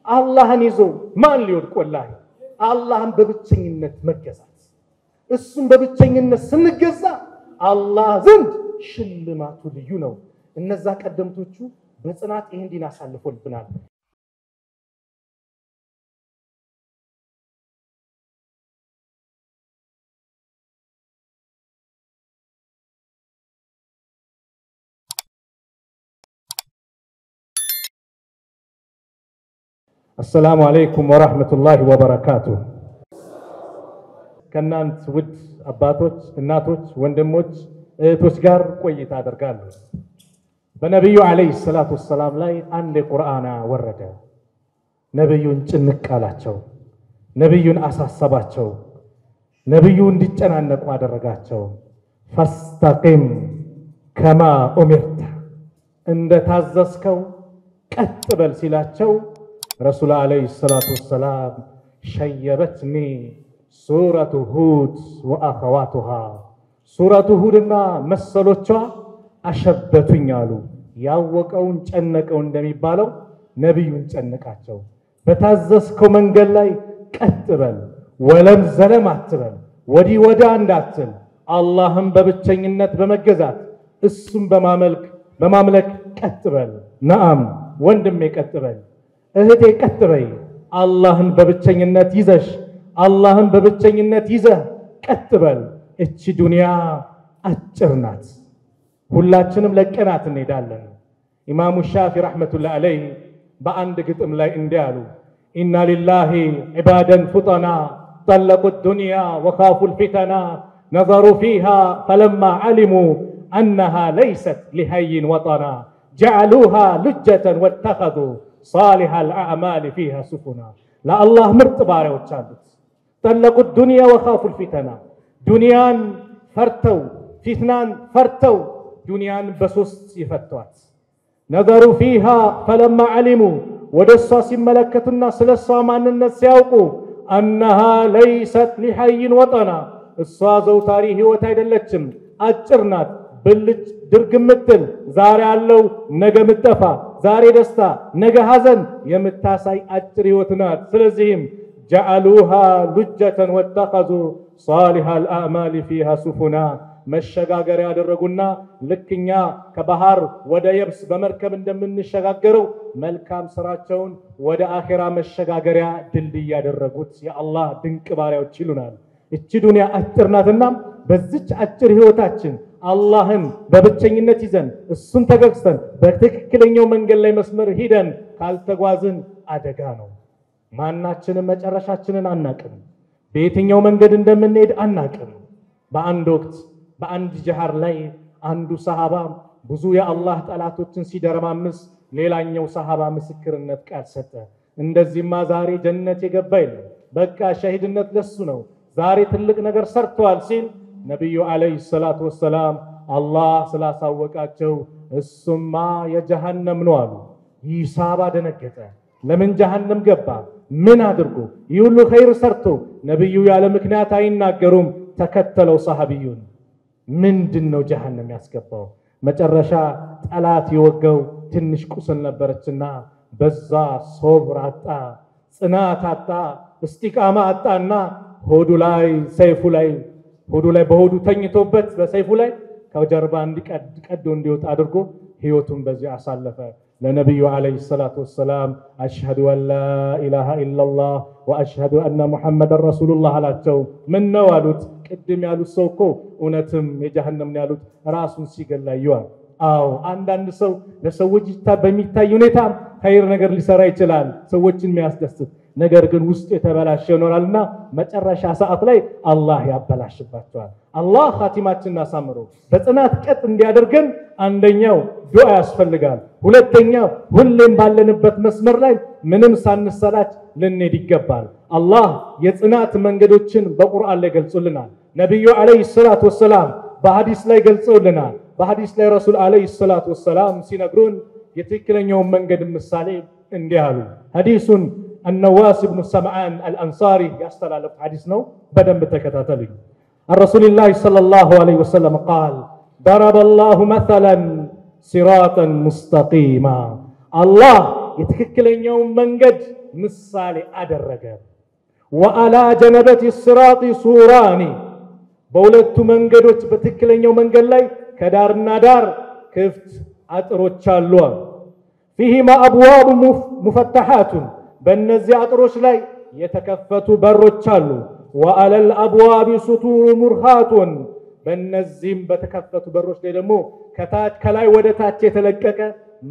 አላህን ይዞ ማን ሊወድቅ ወላሂ አላህን በብቸኝነት መገዛት እሱን በብቸኝነት ስንገዛ አላህ ዘንድ ሽልማቱ ልዩ ነው እነዛ ቀደምቶቹ በጽናት ይሄን ዲን አሳልፎልብናል السلام عليكم ورحمة الله وبركاته كنانت ود أباتوች እናቶች ወንድሞች እህቶች ጋር ቆይታ አደርጋለሁ በነብዩ አለይሂ ሰላቱ ወሰለም ላይ አንድ ቁርአን ወረደ ነብዩን ጭንቅ አላቸው ነብዩን አሳሰባቸው ነብዩ እንዲጨናነቁ አደረጋቸው فاستقم كما أمرت እንደ ታዘዝከው ቀጥ በል ሲላቸው رسول عليه الصلاة والسلام شيبتني سورة هود وأخواتها سورة هودنا مسلوچا أشبتني يالو ያወቀውን ጨነቀው እንደሚባለው ነብዩን ጨነቃቸው በታዘዝከው መንገድ ላይ ቀጥ በል ወለም ዘለም አትበል ወዲ ወዳ እንዳትል አላህን በብቸኝነት በመገዛት እሱን በማምለክ ቀጥ በል ነአም ወንድሜ ቀጥ በል እህቴ ቀጥ በይ አላህን በብቸኝነት ይዘሽ አላህን በብቸኝነት ይዘህ ቀጥ በል እቺ ዱንያ አጭር ናት ሁላችንም ለቀናት እንሄዳለን ኢማሙ ሻፊ ረህመቱላህ ዐለይሂ በአንድ ግጥም ላይ እንዲያሉ ኢና ሊላሂ ዒባደን ፉጠና طلقوا الدنيا وخافوا الفتنا نظروا فيها فلما علموا أنها ليست لحي وطنا جعلوها لجة واتخذوا صالح الأعمال فيها سفنا لا الله مرت باريوچ አሉት طلقوا الدنيا وخافوا الفتنا ዱንያን ፈርተው ፊትናን ፈርተው ዱንያን በሶስት ይፈቷት نظروا فيها فلما علموا ወደሷ ሲመለከቱና ስለሷ ማንነት ሲያውቁ انها ليست لحي وطنا እሷ ዘውታሪ ህይወት አይደለችም አጭር ናት ብልጭ ድርግምትል ዛሬ ያለው ነገ ምጠፋ ዛሬ ደስታ ነገ ሐዘን የምታሳይ አጭር ህይወት ናት ስለዚህም جعلوها لجة واتخذوا صالح الأعمال فيها سفنا መሸጋገሪያ ያደረጉና ለክኛ ከባህር ወደ የብስ በመርከብ እንደምንሸጋገረው መልካም ስራቸውን ወደ አኺራ መሸጋገሪያ ድልድይ ያደረጉት የአላህ ድንቅ ባሪያዎች ይሉናል እቺ ዱንያ አጭር ናትና በዚች አጭር ህይወታችን አላህን በብቸኝነት ይዘን እሱን ተገዝተን በትክክለኛው መንገድ ላይ መስመር ሄደን ካልተጓዝን አደጋ ነው ማናችንም መጨረሻችንን አናቅም በየትኛው መንገድ እንደምንሄድ አናቅም በአንድ ወቅት በአንድ ጀሃር ላይ አንዱ ሰሃባ ብዙ የአላህ ጠላቶችን ሲደረማምስ ሌላኛው ሰሃባ ምስክርነት ቃል ሰጠ እንደዚህማ ዛሬ ጀነት የገባ የለም በቃ ሸሂድነት ለሱ ነው ዛሬ ትልቅ ነገር ሰርቷል ሲል ነብዩ አለይሂ ሰላቱ ወሰለም አላህ ስላሳወቃቸው እሱማ የጀሃነም ነው አሉ ይሳባ ደነገጠ ለምን ጀሃነም ገባ ምን አድርጎ ይሁሉ ኸይር ሰርቶ ነብዩ ያለ ምክንያት አይናገሩም ተከተለው ሰሃቢዩን ምንድነው ጀሃነም ያስገባው መጨረሻ ጠላት ይወገው ትንሽ ቁስል ነበርችና በዛ ሶብር አጣ ጽናት አጣ እስቲቃማ አጣና ሆዱ ላይ ሰይፉ ላይ በሆዱ ተኝቶበት በሰይፉ ላይ ከጀርባ እንዲቀድ እንዲወጣ አድርጎ ህይወቱን በዚህ አሳለፈ ለነብዩ አለይሂ ሰላቱ ወሰለም አሽሀዱ አን ላ ኢላሃ ኢላላህ ወአሽሀዱ አነ ሙሐመደን ረሱሉላህ አላቸው ምን ነው አሉት ቅድም ያሉት ሰው እኮ እውነትም የጀሃነም ነው ያሉት ራሱን ሲገላየዋል አው አንዳንድ ሰው ለሰዎች በሚታይ ሁኔታ ኸይር ነገር ሊሰራ ይችላል ሰዎችን የሚያስደስት ነገር ግን ውስጥ የተበላሸ ይኖራልና መጨረሻ ሰዓት ላይ አላህ ያበላሽባቸዋል አላህ ኻቲማችንን አሳምሮ በጽናት ቀጥ እንዲያደርገን አንደኛው ዱዓ ያስፈልጋል ሁለተኛው ሁሌም ባለንበት መስመር ላይ ምንም ሳንሰላች ልንሄድ ይገባል አላህ የጽናት መንገዶችን በቁርአን ላይ ገልጾልናል ነብዩ አለይሂ ሰላቱ ወሰለም በሐዲስ ላይ ገልጸውልናል በሐዲስ ላይ ረሱል አለይሂ ሰላቱ ወሰለም ሲነግሩን የትክክለኛው መንገድ ምሳሌ እንዲያሉ ሐዲሱን النواس بن سمعان الأنصاري يستلالف حديثنا بدن بتكتاتلي الرسول الله صلى الله عليه وسلم قال ضرب الله مثلا صراطا مستقيما الله يتككلنيو منجد مثالي أدرج وعلى جنبة الصراط سوراني بولت منجدوت بتككلنيو منجد لاي كدارنا دار كفت أطروش اللوان فيهما أبواب مفتحات بالنزي أطروش لاي يتكفت بروش اللو وعلى الأبواب سطور مرخات بالنزيم بتكفت بروش لاي دمو كتات كلاي ودتات يتلقك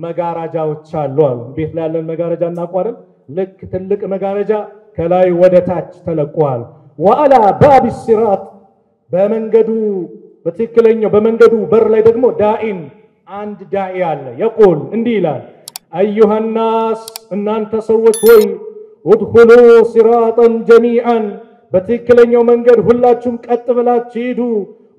مغارجاዎች አሉ ቤት ላይ ያለን መጋረጃ እናቋረን ልክ ትልቅ መጋረጃ ከላይ ወደታች ተለቋል وعلى باب الصراط በመንገዱ በትክክለኛው በመንገዱ በር ላይ ደግሞ ዳኢን አንድ ዳኢ አለ يقول እንዲህ ይላል ايها الناس እናንተ ሰዎች ሆይ ادخلوا صراطا جميعا በትክክለኛው መንገድ ሁላችሁም ቀጥ ብላችሁ ሂዱ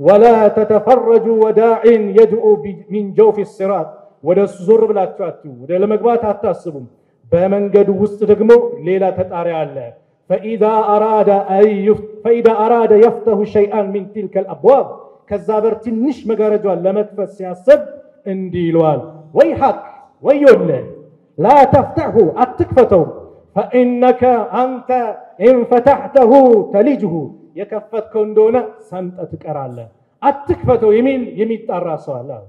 ولا تتفرجوا وداع يدعو من جوف الصراط ወደ ዞር ብላችሁ አትዩ ወደ ለመግባት አታስቡም በመንገዱ ውስጥ ደግሞ ሌላ ተጣሪያ አለ فإذا أراد يفتح شيئا من تلك الأبواب كذابر تنش مغارجوان لمكفت سياسب انديلوال ويحك ويولي لا تفتحه أتكفته فإنك أنت إن فتحته تلجه يكفت كندونا سنتك أرالا أتكفته يميل الرأس الله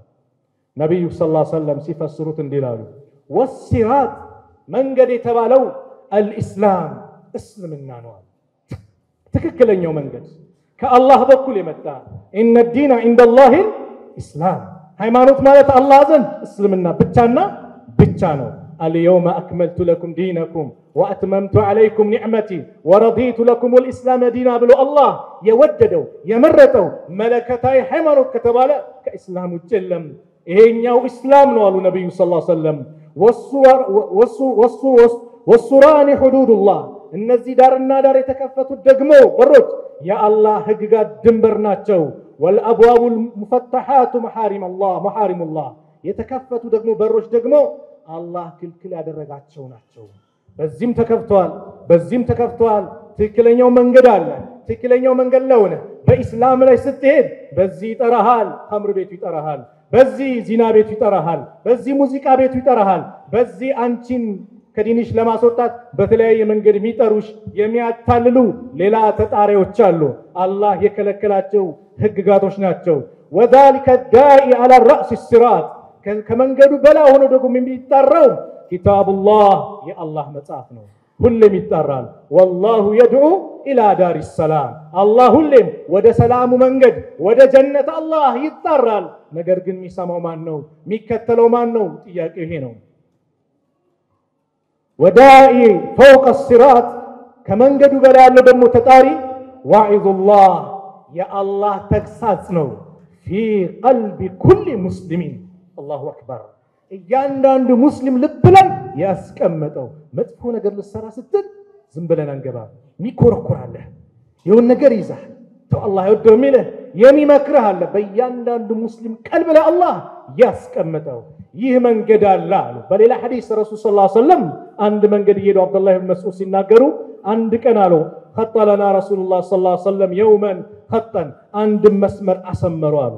نبي صلى الله عليه وسلم سيفسروت انديلالو والصراط من قد يتبالو الإسلام اسلمنا نوال تككلنيو من قد كالله بكل يمتع إن الدين عند الله الإسلام هيمانوت مالت الله زن اسلمنا بتشانو اليوم أكملت لكم دينكم وأتممت عليكم نعمتي ورضيت لكم الإسلام دينا بلو الله يوددوا يمرتوا ملكتاي حمروا كتبالا كإسلام الجلم إهنياو إسلام نوالو نبي صلى الله عليه وسلم والسران حدود الله النزي دارنا دار يتكفتوا الدقمو بروج يا الله هجقات دنبرناتشو والأبواب المفتحات محارم الله يتكفتوا دقمو بروج دقمو الله كل ያደረጋቸው ናቸው በዚህም ተከፍቷል ትክክለኛው መንገድ አለ ትክክለኛው መንገድ ለሆነ በእስላም ላይ ስትሄድ በዚህ ይጠራሃል ኸምር ቤቱ ይጠራሃል በዚህ ዚና ቤቱ ይጠራሃል በዚህ ሙዚቃ ቤቱ ይጠራሃል በዚህ አንቺን ከዲንሽ ለማስወጣት በተለያየ መንገድ የሚጠሩሽ የሚያታልሉ ሌላ ተጣሪዎች አሉ አላህ የከለከላቸው ህግጋቶች ናቸው وذلك الداعي على الرأس الصراط ከመንገዱ በላ ሆኖ ደግሞ የሚጣራው ኪታቡላህ የአላህ መጽሐፍ ነው ሁሌም ይጣራል والله يدعو الى دار السلام الله ሁሌም ወደ ሰላሙ መንገድ ወደ ጀነት አላህ ይጣራል ነገር ግን የሚሰማው ማን ነው የሚከተለው ማን ነው ጥያቄው ይሄ ነው ወዳኢ فوق الصراط ከመንገዱ በላ ያለው ደግሞ ተጣሪ ዋዒዙላህ የአላህ ተግሳጽ ነው في قلب كل مسلم الله أكبر እያንዳንዱ ሙስሊም ልብ ላይ ያስቀመጠው መጥፎ ነገር ልሰራ ስትል ዝም ብለን አንገባ ሚኮረኩራለ የሆነ ነገር ይዛል ተው አላህ ይወደው የሚልህ የሚመክርህ አለ በእያንዳንዱ ሙስሊም ቀልብ ላይ አላህ ያስቀመጠው ይህ መንገድ አለ አሉ በሌላ ሐዲስ ረሱል ሰለላሁ ዐለይሂ ወሰለም አንድ መንገድ ይሄዱ አብዱላህ ኢብኑ መስዑድ ሲናገሩ አንድ ቀን አሉ خط لنا رسول الله صلى الله عليه وسلم يوما خطا عند مسمر አሰመሩ አሉ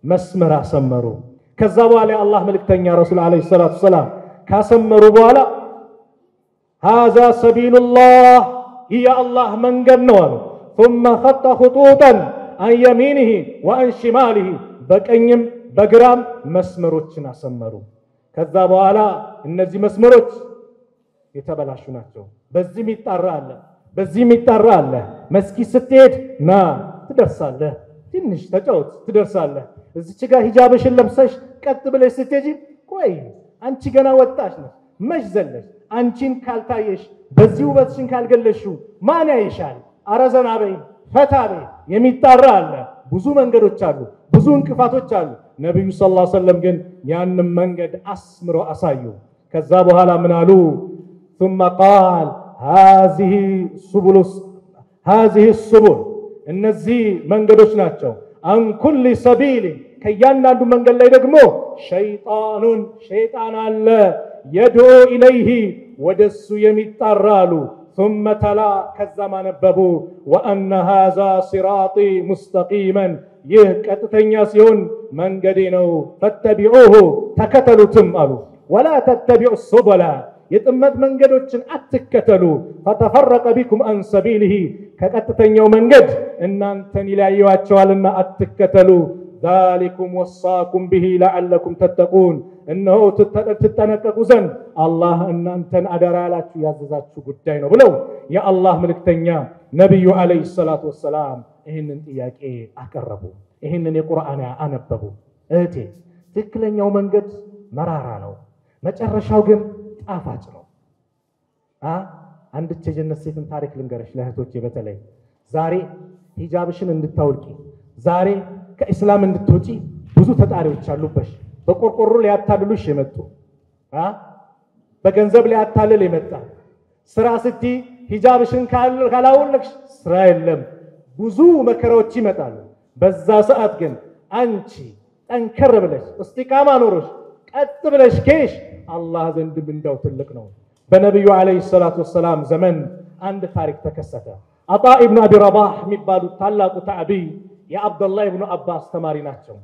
መስመር አሰመሩ ከዛ በኋላ አላህ መልእክተኛ ረሱል አለይሂ ሰላቱ ሰላም ካሰመሩ በኋላ هذا سبيل الله هي الله መንገድ ነው አሉ ثم خط خطوطا عن يمينه وعن شماله በቀኝም በግራም መስመሮችን አሰመሩ ከዛ በኋላ እነዚህ መስመሮች የተበላሹ ናቸው በዚህም ይጣራ አለ መስጊድ ስትሄድ ና ትደርሳለህ ትንሽ ተጫውት ትደርሳለህ እዚች ጋር ሂጃብሽን ለብሰሽ ቀጥ ብለሽ ስትሄጂ ቆይ አንቺ ገና ወጣሽ ነው መጅዘለሽ አንቺን ካልታየሽ በዚህ ውበትሽን ካልገለሽው ማን ያይሻል አረዘና በይ ፈታበ የሚጣራ አለ ብዙ መንገዶች አሉ ብዙ እንቅፋቶች አሉ ነብዩ ሰለላሁ ዐለይሂ ወሰለም ግን ያንን መንገድ አስምሮ አሳዩ ከዛ በኋላ ምን አሉ ثم قال هذه السبل እነዚህ መንገዶች ናቸው عن كل سبيل ከያንዳንዱ መንገድ ላይ ደግሞ ሸይጣን አለ يدعو إليه ወደሱ የሚጣራሉ ثم تلا كذا ما نببوا وأن هذا صراطي مستقيما يقطتኛ ሲሆን መንገዴ ነው فاتبعوه ተከተሉትም አሉ ولا تتبعوا السبل የጥመት መንገዶችን አትከተሉ ፈተፈረቀ ቢኩም አን ሰቢሊሂ ከቀጥተኛው መንገድ እናንተን ይለያዩዋቸዋልና አትከተሉ ذلكم وصاكم به لعلكم تتقون انه تتنققوا ዘንድ አላህ እናንተን አደራ ያላችሁ ያዘዛችሁ ጉዳይ ነው ብለው የአላህ መልእክተኛ ነብዩ አለይሂ ሰላቱ ወሰለም ይሄንን ጥያቄ አቀረቡ ይሄንን የቁርአን አነበቡ እህቴ ትክክለኛው መንገድ መራራ ነው መጨረሻው ግን ጣፋጭ ነው አንድ የጀነት ሴትን ታሪክ ልንገርሽ ለእህቶቼ በተለይ ዛሬ ሂጃብሽን እንድታውልቂ ዛሬ ከእስላም እንድትወጪ ብዙ ተጣሪዎች አሉበሽ በቆርቆሮ ሊያታልሉሽ የመጡ በገንዘብ ሊያታልል የመጣ ስራ ስቲ ሂጃብሽን ካላወለቅሽ ስራ የለም ብዙ መከራዎች ይመጣሉ በዛ ሰዓት ግን አንቺ ጠንከር ብለሽ እስቲቃማ ኖሮሽ ቀጥ ብለሽ ከሽ አላህ ዘንድ ምንዳው ትልቅ ነው በነብዩ አለይሂ ሰላቱ ወሰለም ዘመን አንድ ታሪክ ተከሰተ አጣ ኢብኑ አቢ ረባህ የሚባሉ ታላቁ ታዕቢ يا عبد الله ابن عباس تماري ናቸው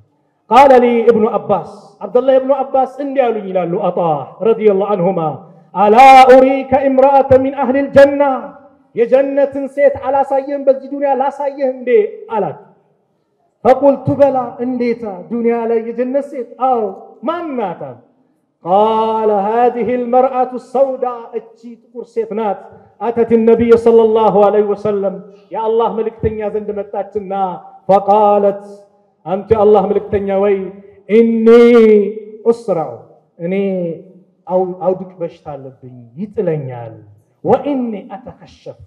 قال لي ابن عباس عبد الله ابن عباس እንዲያሉኝ ይላሉ عطاء رضي الله عنهما الا اريك امراه من اهل الجنه የጀነትን ሴት አላሳየም በዚህ ዱንያ ላሳየህ እንዴ አላት فقلت بلى እንዴታ ዱንያ ላይ የጀነት ሴት አው ማናታ قال هذه المراه السوداء እቺ ጥቁር ሴት ናት اتت النبي صلى الله عليه وسلم يا الله መልእክተኛ ዘንድ መጣችና فقالت انت الله ملكتنيا وي اني اسرع اني او دك بشتالبኝ ይጥለኛል واني اتكشف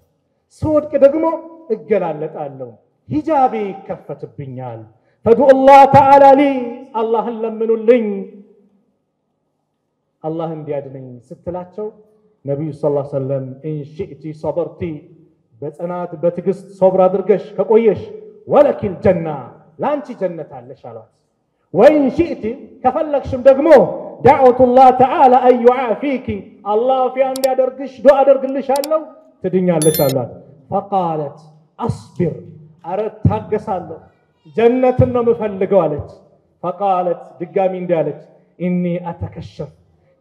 سودك ደግሞ እገላለጣለሁ ሂጃቤ ይከፈትብኛል فدعوا الله تعالى لي الله ለምኑልኝ الله እንዲያድነኝ ስትላቸው ነብዩ ሰለላሁ ዐለይሂ ወሰለም ان شئت صبرتي በጽናት በትግስት ሶብር አድርገሽ ከቆየሽ ولك الجنه لانتي جنه على شالات وان شئت كفلكشم دغمو دعوت الله تعالى ان يعافيك الله في عند يدرغش دعاء ادرغلشالو تدኛለሽ አሏት فقالت اصبر ارتاغسالو جنة ነው መፈልገው አለች فقالت ድጋሚ እንዲያለች اني اتكشف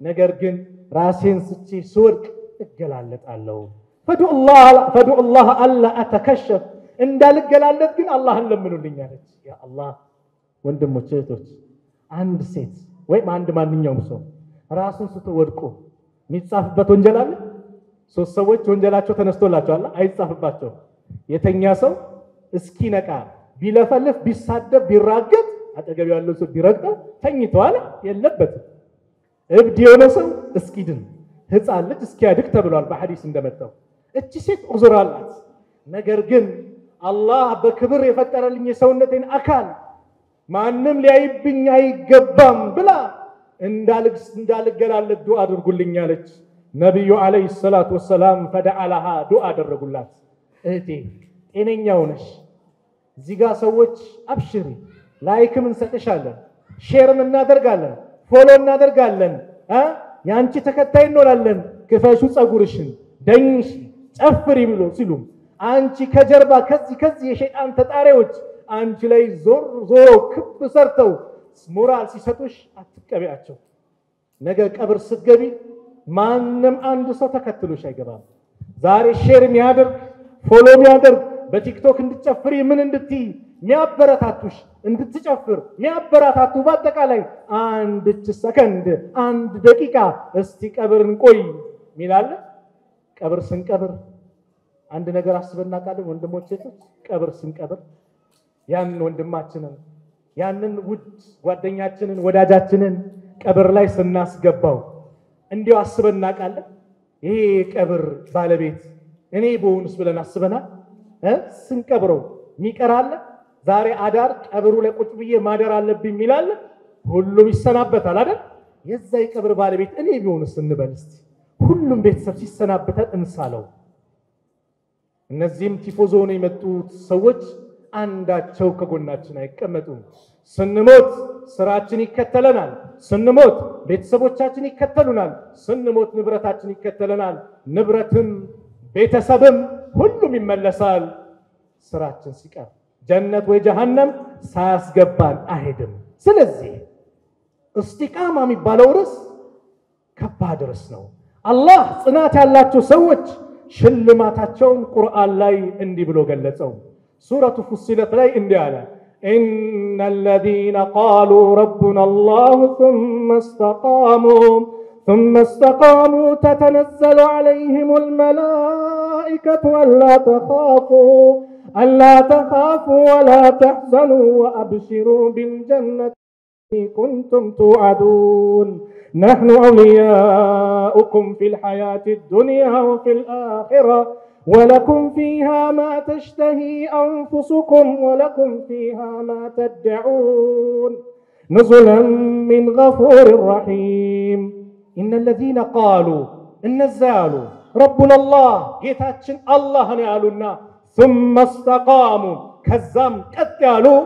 ነገር ግን ራሴን ስጪ ስወርቅ እገላለጣለሁ فدعوا الله الا اتكشف እንዳልገላለጥ ግን አላህን ለምኑልኝ አለች ያ አላህ ወንድሞቼ እህቶች አንድ ሴት ወይም አንድ ማንኛውም ሰው ራሱን ስትወድቁ የሚጻፍበት ወንጀል አለ ሶስት ሰዎች ወንጀላቸው ተነስቶላቸዋል አይጻፍባቸው የተኛ ሰው እስኪነቃ ቢለፈልፍ ቢሳደብ ቢራገጥ አጠገብ ያለው ሰው ቢረግጠው ተኝቷል የለበትም እብድ የሆነ ሰው እስኪድን ህፃን ልጅ እስኪያድግ ተብሏል በሐዲስ እንደመጣው እቺ ሴት ዑዝር አላት ነገር ግን አላህ በክብር የፈጠረልኝ የሰውነቴን አካል ማንንም ሊያይብኝ አይገባም ብላ እንዳልገላለጥ ዱዓ አድርጉልኝ አለች ነብዩ አለይሂ ሰላቱ ወሰለም ፈደአላሃ ዱዓ አደረጉላት እህቴ ጤነኛው ነሽ እዚህ ጋር ሰዎች አብሽሪ ላይክም እንሰጥሻለን ሼርም እናደርጋለን ፎሎ እናደርጋለን ያንቺ ተከታይ እንሆናለን ክፈሹ ጸጉርሽን ደንሽ ጨፍሪ ብሎ ሲሉ አንቺ ከጀርባ ከዚህ የሸይጣን ተጣሪዎች አንቺ ላይ ዞር ክብ ሰርተው ሞራል ሲሰጡሽ አትቀበያቸው ነገ ቀብር ስትገቢ ማንንም አንድ ሰው ተከትሎሽ አይገባም ዛሬ ሼር የሚያደርግ ፎሎ የሚያደርግ በቲክቶክ እንድትጨፍሪ ምን እንድትይ የሚያበረታቱሽ እንድትጨፍር የሚያበረታቱ በአጠቃላይ አንድ ሰከንድ አንድ ደቂቃ እስቲ ቀብርን ቆይ ሚላል ቀብር ስንቀብር አንድ ነገር አስበና ቃል ወንድሞቼ ቀብር ስንቀብር ያንን ወንድማችንን ያንን ውድ ጓደኛችንን ወዳጃችንን ቀብር ላይ ስናስገባው እንዲው አስበና ቃል ይሄ ቀብር ባለቤት እኔ በሆንስ ብለን አስበና ስንቀብረው ሚቀራለ ዛሬ አዳር ቀብሩ ላይ ቁጭ ብዬ ማደር አለብኝ ይላል ሁሉም ይሰናበታል አይደል የዛ የቀብር ባለቤት እኔ ቢሆንስ እንበልስቲ ሁሉም ቤተሰብ ሲሰናበታል እንሳለው እነዚህም ቲፎዞን የመጡት ሰዎች አንዳቸው ከጎናችን አይቀመጡም ስንሞት ስራችን ይከተለናል ስንሞት ቤተሰቦቻችን ይከተሉናል ስንሞት ንብረታችን ይከተለናል ንብረትም ቤተሰብም ሁሉም ይመለሳል ስራችን ሲቀር ጀነት ወይ ጀሃነም ሳያስገባን አይሄድም ስለዚህ እስቲቃማ የሚባለው ርስ ከባድ ርስ ነው አላህ ጽናት ያላቸው ሰዎች ሽልማታቸውን ቁርአን ላይ እንዲህ ብሎ ገለጸው። ሱረቱ ፉሲለት ላይ እንዲህ አለ إن الذين قالوا ربنا الله ثم استقاموا تتنزل عليهم الملائكة ألا تخافوا ولا تحزنوا وأبشروا بالجنة التي كنتم توعدون نحن أولياؤكم في الحياة الدنيا وفي الآخرة ولكم فيها ما تشتهي أنفسكم ولكم فيها ما تدعون نزلا من غفور رحيم إن الذين قالوا النزالوا ربنا الله جيتاتشن الله نعلونا ثم استقاموا كزام قالوا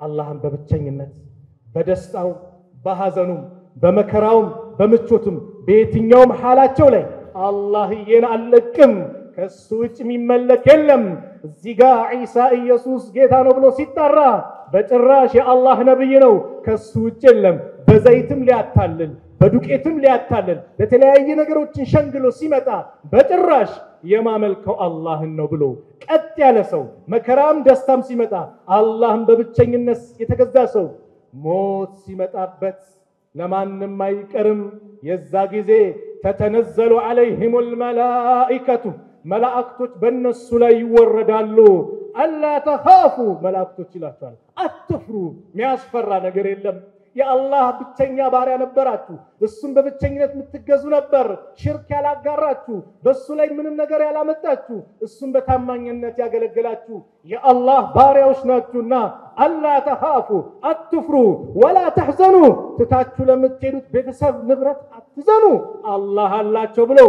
اللهم ببتشنينت بدستاو بحزنوم بمكراوم بمچوتم بيتኛውም حالاتቸው ላይ አላህዬን አልለቅም ከሱ ውጭ የሚመለክ የለም እዚህ ጋር ኢሳ ኢየሱስ ጌታ ነው ብሎ ሲጣራ በጭራሽ የአላህ ነብይ ነው ከሱ ውጭ የለም በዘይትም ሊያታልል በዱቄትም ሊያታልል በተለያየ ነገሮችን ሸንግሎ ሲመጣ በጭራሽ የማመልከው አላህን ነው ብሎ ቀጥ ያለ ሰው መከራም ደስታም ሲመጣ አላህን በብቸኝነት የተገዛ ሰው ሞት ሲመጣበት ለማንም አይቀርም የዛ ጊዜ ተተነዘሉ عليهم الملائكة መላእክቶች በእነሱ ላይ ይወረዳሉ አላ ተኻፉ መላእክቶች ይላቸዋል አትፍሩ የሚያስፈራ ነገር የለም የአላህ ብቸኛ ባሪያ ነበራችሁ እሱም በብቸኝነት የምትገዙ ነበር ሽርክ ያላጋራችሁ በሱ ላይ ምንም ነገር ያላመጣችሁ እሱም በታማኝነት ያገለግላችሁ የአላህ ባሪያዎች ናችሁና አላ ተኻፉ አትፍሩ ወላ ተሕዘኑ ትታችሁ ለምትሄዱት ቤተሰብ ንብረት አትዘኑ አላህ አላቸው ብሎ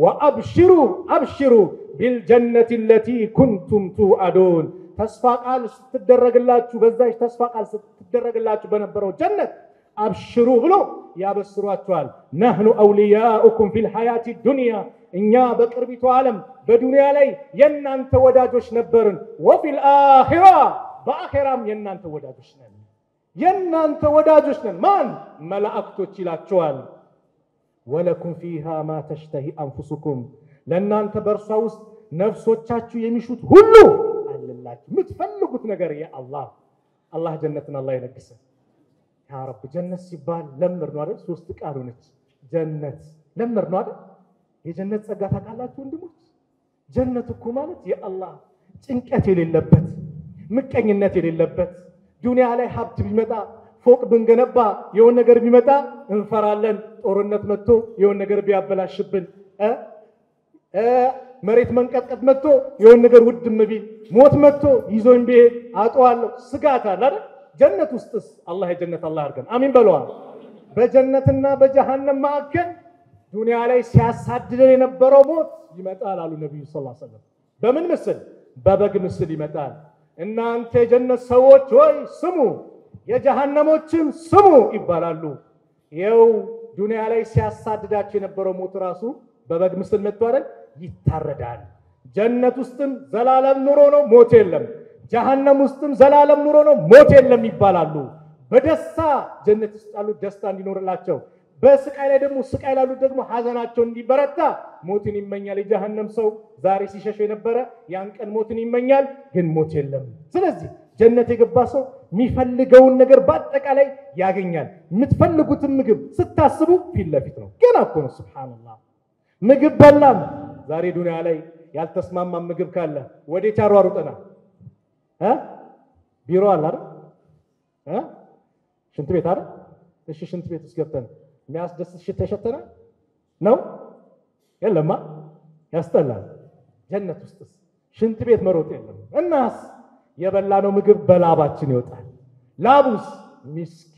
وأبشروا بالجنة التي كنتم توعدون تسفى قال ستدرجلاችሁ በዛች ተስፋ ቃል ስትደረግላችሁ በነበረው ጀነት አብሽሩ ብሎ ያበስሯቸዋል نحن أولياؤكم في الحياة الدنيا እኛ በቅርቢቱ ዓለም በዱንያ ላይ የናንተ ወዳጆች ነበርን وفي الآخرة በአኺራም የናንተ ወዳጆች ነን የናንተ ወዳጆች ነን ማን መላእክቶች ይላቸዋል ولكم فيها ما تشتهي أنفسكم لأن أنت برصوص نفسوتشاتشو يمشوت هلو አለላችሁ የምትፈልጉት ነገር ያ አላህ ጀነትን አላህ ይለግሰን ያ ረብ ጀነት ሲባል ለምር ነው አይደል ሶስት ቃል ሆነች ጀነት ለምር ነው አይደል የጀነት ጸጋ ታውቃላችሁ ወንድሞች ጀነት እኮ ማለት የአላህ ጭንቀት የሌለበት ምቀኝነት የሌለበት ዱንያ ላይ ሀብት ቢመጣ ፎቅ ብንገነባ የሆነ ነገር ቢመጣ እንፈራለን ጦርነት መጥቶ የሆነ ነገር ቢያበላሽብን መሬት መንቀጥቀጥ መጥቶ የሆነ ነገር ውድም ቢል ሞት መጥቶ ይዞኝ ቢሄድ አጣዋለሁ ስጋት አለ አይደል ጀነት ውስጥስ አላህ የጀነት አላህ ያርገን አሚን በለዋ በጀነትና በጀሃነም ማከል ዱንያ ላይ ሲያሳድደን የነበረው ሞት ይመጣል አሉ ነብዩ ሰለላሁ ዐለይሂ ወሰለም በምን ምስል በበግ ምስል ይመጣል እናንተ የጀነት ሰዎች ሆይ ስሙ የጀሃነሞችም ስሙ ይባላሉ ይው ዱንያ ላይ ሲያሳድዳቸው የነበረው ሞት ራሱ በበግ ምስል መጥቶ አይደል ይታረዳል ጀነት ውስጥም ዘላለም ኑሮ ነው ሞት የለም ጀሃነም ውስጥም ዘላለም ኑሮ ነው ሞት የለም ይባላሉ በደስታ ጀነት ውስጥ ያሉ ደስታ እንዲኖርላቸው በስቃይ ላይ ደግሞ ስቃይ ላሉ ደግሞ ሐዘናቸው እንዲበረታ ሞትን ይመኛል የጀሃነም ሰው ዛሬ ሲሸሽ የነበረ ያን ቀን ሞትን ይመኛል ግን ሞት የለም ስለዚህ ጀነት የገባ ሰው የሚፈልገውን ነገር በአጠቃላይ ያገኛል የምትፈልጉትን ምግብ ስታስቡ ፊት ለፊት ነው ገና እኮ ነው ሱብሃንአላህ ምግብ በላን ዛሬ ዱንያ ላይ ያልተስማማ ምግብ ካለ ወዴት ያሯሩጠና ቢሮ አለ አይደል ሽንት ቤት አይደል እሺ ሽንት ቤት ውስጥ ገብተን የሚያስደስት ሽታ ተሸተና ነው የለማ ያስጠላል ጀነት ውስጥስ ሽንት ቤት መሮጥ የለም እናስ የበላነው ምግብ በላባችን ይወጣል ላቡስ ሚስክ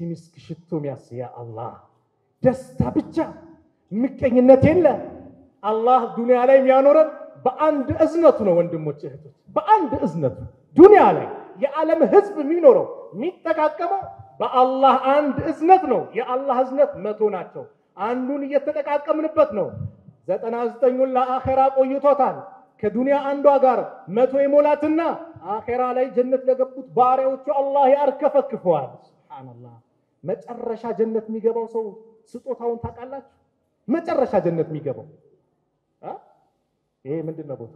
ሽቶ የሚያስያ አላህ ደስታ ብቻ ምቀኝነት የለ አላህ ዱንያ ላይ የሚያኖረን በአንድ እዝነቱ ነው ወንድሞች እህቶች በአንድ እዝነቱ ዱንያ ላይ የዓለም ህዝብ የሚኖረው የሚጠቃቀመው በአላህ አንድ እዝነት ነው የአላህ እዝነት 100 ናቸው አንዱን እየተጠቃቀምንበት ነው 99ን ለአኺራ ቆይቶታል ከዱንያ አንዷ ጋር 100 ይሞላትና አኺራ ላይ ጀነት ለገቡት ባሪያዎቹ አላህ ያርከፈክፈዋል ሱብሃንአላህ መጨረሻ ጀነት የሚገባው ሰው ስጦታውን ታውቃላችሁ መጨረሻ ጀነት የሚገባው ይሄ ምንድነው ቦታ